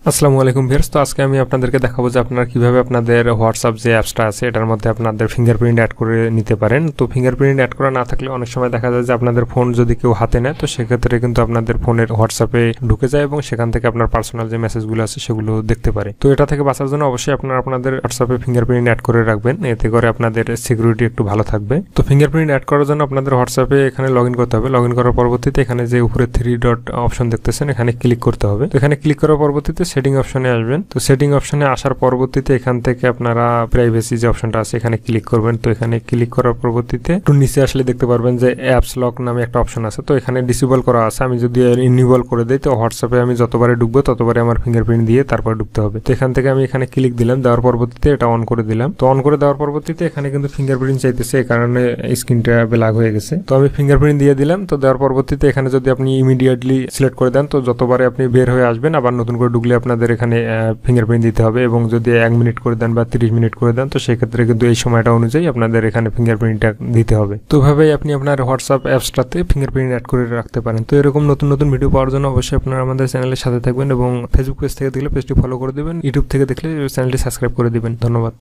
আসসালামু আলাইকুম ভিউয়ার্স। তো আজকে আমি আপনাদেরকে দেখাবো যে আপনারা কিভাবে আপনাদের হোয়াটসঅ্যাপ যে অ্যাপসটা আছে এটার মধ্যে আপনাদের ফিঙ্গারপ্রিন্ট অ্যাড করে নিতে পারেন। তো ফিঙ্গারপ্রিন্ট অ্যাড করা না থাকলে অনেক সময় দেখা যায় যে আপনাদের ফোন যদি কেউ হাতে নেয় তো সেক্ষেত্রে কিন্তু আপনাদের ফোনের হোয়াটসঅ্যাপে ঢুকে যায় এবং সেখান থেকে আপনার পার্সোনাল যে মেসেজগুলো আছে সেগুলো দেখতে পারে। তো এটা থেকে বাঁচার জন্য অবশ্যই আপনারা আপনাদের হোয়াটসঅ্যাপে ফিঙ্গারপ্রিন্ট অ্যাড করে রাখবেন, এতে করে আপনাদের সিকিউরিটি একটু ভালো থাকবে। তো ফিঙ্গারপ্রিন্ট অ্যাড করার জন্য আপনাদের হোয়াটসঅ্যাপে এখানে লগ ইন করতে হবে। লগ ইন করার পরবর্তীতে এখানে যে উপরে 3 ডট অপশন দেখতেছেন এখানে ক্লিক করতে হবে। তো এখানে ক্লিক করার পরবর্তীতে সেটিং অপশনে আসবেন। তো সেটিং অপশনে আসার পরবর্তীতে এখান থেকে আপনারা প্রাইভেসি যে অপশনটা আছে এখানে ক্লিক করবেন। তো এখানে ক্লিক করার পরবর্তীতে একটু নিচে আসলে দেখতে পারবেন যে অ্যাপস লক নামে একটা অপশন আছে। তো এখানে ডিসেবল করা আছে, আমি যদি ইনেবল করে দেই তো হোয়াটসঅ্যাপে আমি যতবারে ঢুকবো ততবারে আমার ফিঙ্গারপ্রিন্ট দিয়ে তারপর ঢুকতে হবে। তো এখান থেকে আমি এখানে ক্লিক দিলাম, দেওয়ার পরবর্তীতে এটা অন করে দিলাম। তো অন করে দেওয়ার পরবর্তীতে এখানে কিন্তু ফিঙ্গারপ্রিন্ট চাইতেছে, এই কারণে স্ক্রিনটা ব্ল্যাক হয়ে গেছে। তো আমি ফিঙ্গারপ্রিন্ট দিয়ে দিলাম। তো দেওয়ার পরবর্তীতে এখানে যদি আপনি ইমিডিয়েটলি সিলেক্ট করে দেন তো যতবারে আপনি বের হয়ে আসবেন আবার নতুন করে ঢুকলে আপনাদের এখানে ফিঙ্গারপ্রিন্ট দিতে হবে, এবং যদি 1 মিনিট করে দেন বা 30 মিনিট করে দেন তো সেক্ষেত্রে কিন্তু এই সময়টা অনুযায়ী আপনাদের এখানে ফিঙ্গারপ্রিন্টটা দিতে হবে। তো ভাবেই আপনি আপনার হোয়াটসঅ্যাপ অ্যাপসটাতে ফিঙ্গারপ্রিন্ট অ্যাড করে রাখতে পারেন। তো এরকম নতুন নতুন ভিডিও পাওয়ার জন্য অবশ্যই আপনারা আমাদের চ্যানেলের সাথে থাকবেন, এবং ফেসবুক পেজ থেকে দেখলে পেজটি ফলো করে দিবেন, ইউটিউব থেকে দেখলে চ্যানেলটি সাবস্ক্রাইব করে দিবেন। ধন্যবাদ।